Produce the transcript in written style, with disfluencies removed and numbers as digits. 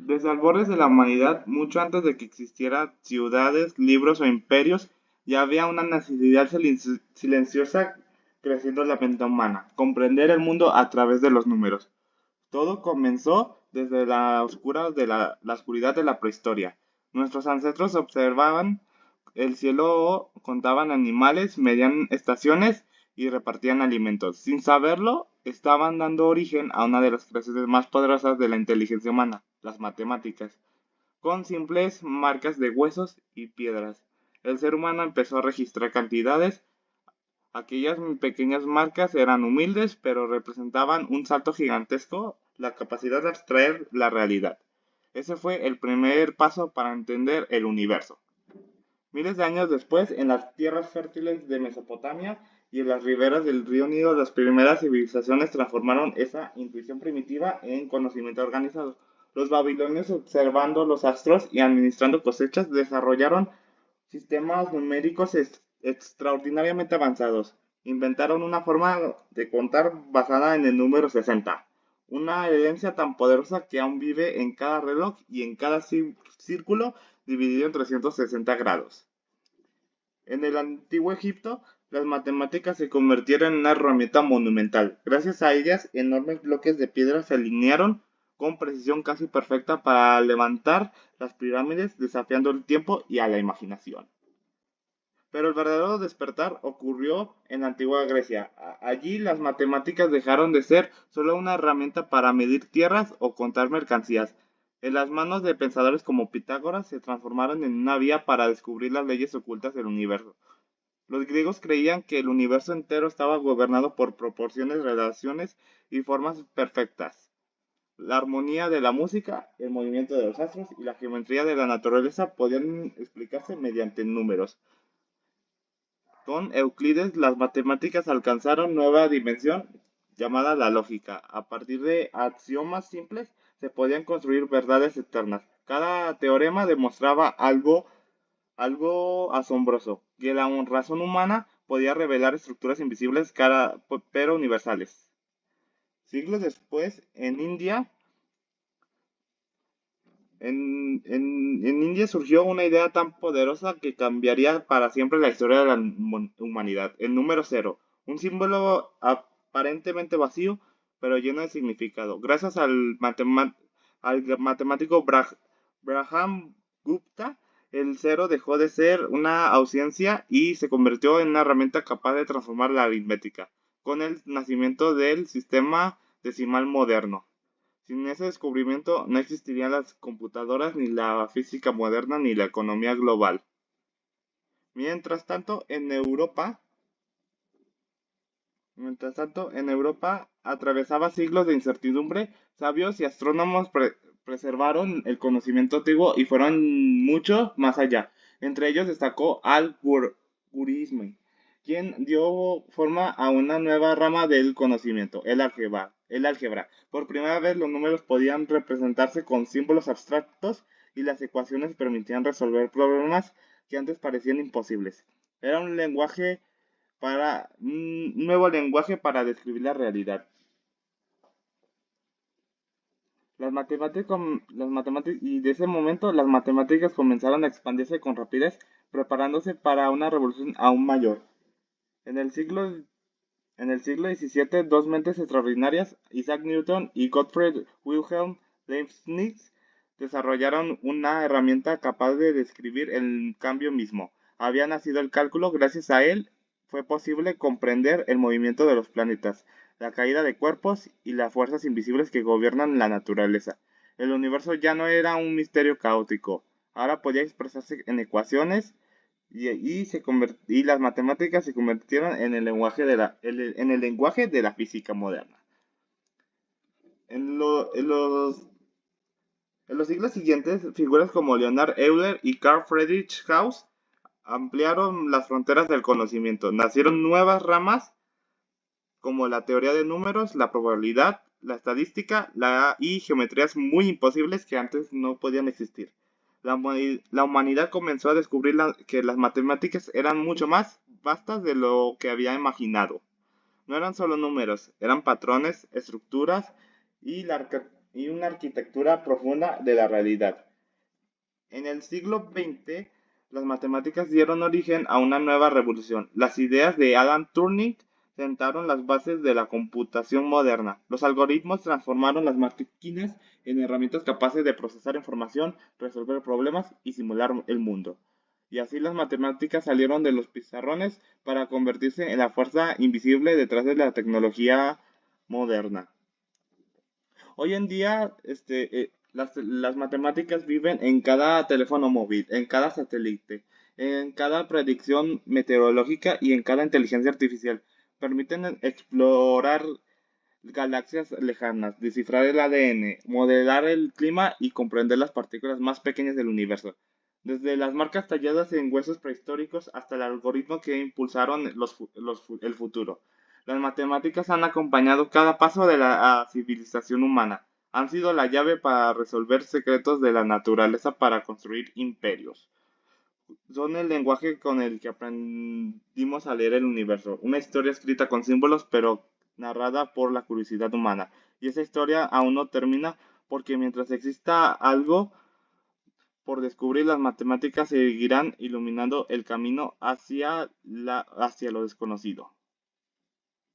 Desde albores de la humanidad, mucho antes de que existieran ciudades, libros o imperios, ya había una necesidad silenciosa creciendo en la mente humana, comprender el mundo a través de los números. Todo comenzó desde la oscuridad de la prehistoria. Nuestros ancestros observaban el cielo, contaban animales, medían estaciones y repartían alimentos. Sin saberlo, estaban dando origen a una de las creaciones más poderosas de la inteligencia humana, las matemáticas, con simples marcas de huesos y piedras. El ser humano empezó a registrar cantidades. Aquellas pequeñas marcas eran humildes, pero representaban un salto gigantesco, la capacidad de abstraer la realidad. Ese fue el primer paso para entender el universo. Miles de años después, en las tierras fértiles de Mesopotamia y en las riberas del río Nilo, las primeras civilizaciones transformaron esa intuición primitiva en conocimiento organizado. Los babilonios, observando los astros y administrando cosechas, desarrollaron sistemas numéricos extraordinariamente avanzados. Inventaron una forma de contar basada en el número 60, una herencia tan poderosa que aún vive en cada reloj y en cada círculo dividido en 360 grados. En el antiguo Egipto, las matemáticas se convirtieron en una herramienta monumental. Gracias a ellas, enormes bloques de piedra se alinearon con precisión casi perfecta para levantar las pirámides, desafiando el tiempo y a la imaginación. Pero el verdadero despertar ocurrió en la antigua Grecia. Allí las matemáticas dejaron de ser solo una herramienta para medir tierras o contar mercancías. En las manos de pensadores como Pitágoras se transformaron en una vía para descubrir las leyes ocultas del universo. Los griegos creían que el universo entero estaba gobernado por proporciones, relaciones y formas perfectas. La armonía de la música, el movimiento de los astros y la geometría de la naturaleza podían explicarse mediante números. Con Euclides, las matemáticas alcanzaron nueva dimensión llamada la lógica. A partir de axiomas simples se podían construir verdades eternas. Cada teorema demostraba algo asombroso, que la razón humana podía revelar estructuras invisibles pero universales. Siglos después, en India surgió una idea tan poderosa que cambiaría para siempre la historia de la humanidad. El número cero, un símbolo aparentemente vacío, pero lleno de significado. Gracias al matemático Braham Gupta, el cero dejó de ser una ausencia y se convirtió en una herramienta capaz de transformar la aritmética, con el nacimiento del sistema decimal moderno. Sin ese descubrimiento no existirían las computadoras, ni la física moderna, ni la economía global. Mientras tanto, en Europa atravesaba siglos de incertidumbre, sabios y astrónomos preservaron el conocimiento antiguo y fueron mucho más allá. Entre ellos destacó Al-Khwarizmi, quien dio forma a una nueva rama del conocimiento, el álgebra. Por primera vez los números podían representarse con símbolos abstractos y las ecuaciones permitían resolver problemas que antes parecían imposibles. Era un nuevo lenguaje para describir la realidad. Y de ese momento las matemáticas comenzaron a expandirse con rapidez, preparándose para una revolución aún mayor. En el siglo, en el siglo XVII, dos mentes extraordinarias, Isaac Newton y Gottfried Wilhelm Leibniz, desarrollaron una herramienta capaz de describir el cambio mismo. Había nacido el cálculo, gracias a él fue posible comprender el movimiento de los planetas, la caída de cuerpos y las fuerzas invisibles que gobiernan la naturaleza. El universo ya no era un misterio caótico, ahora podía expresarse en ecuaciones y las matemáticas se convirtieron en el lenguaje de la física moderna. En, lo- en los, en los siglos siguientes, figuras como Leonard Euler y Carl Friedrich Gauss ampliaron las fronteras del conocimiento. Nacieron nuevas ramas como la teoría de números, la probabilidad, la estadística y geometrías muy imposibles que antes no podían existir. La humanidad comenzó a descubrir que las matemáticas eran mucho más vastas de lo que había imaginado. No eran solo números, eran patrones, estructuras y la y una arquitectura profunda de la realidad. En el siglo XX, las matemáticas dieron origen a una nueva revolución. Las ideas de Alan Turing sentaron las bases de la computación moderna. Los algoritmos transformaron las máquinas en herramientas capaces de procesar información, resolver problemas y simular el mundo. Y así las matemáticas salieron de los pizarrones para convertirse en la fuerza invisible detrás de la tecnología moderna. Hoy en día, las matemáticas viven en cada teléfono móvil, en cada satélite, en cada predicción meteorológica y en cada inteligencia artificial. Permiten explorar galaxias lejanas, descifrar el ADN, modelar el clima y comprender las partículas más pequeñas del universo. Desde las marcas talladas en huesos prehistóricos hasta el algoritmo que impulsaron el futuro. Las matemáticas han acompañado cada paso de la civilización humana. Han sido la llave para resolver secretos de la naturaleza para construir imperios. Son el lenguaje con el que aprendimos a leer el universo. Una historia escrita con símbolos, pero narrada por la curiosidad humana. Y esa historia aún no termina porque mientras exista algo por descubrir, las matemáticas seguirán iluminando el camino hacia lo desconocido.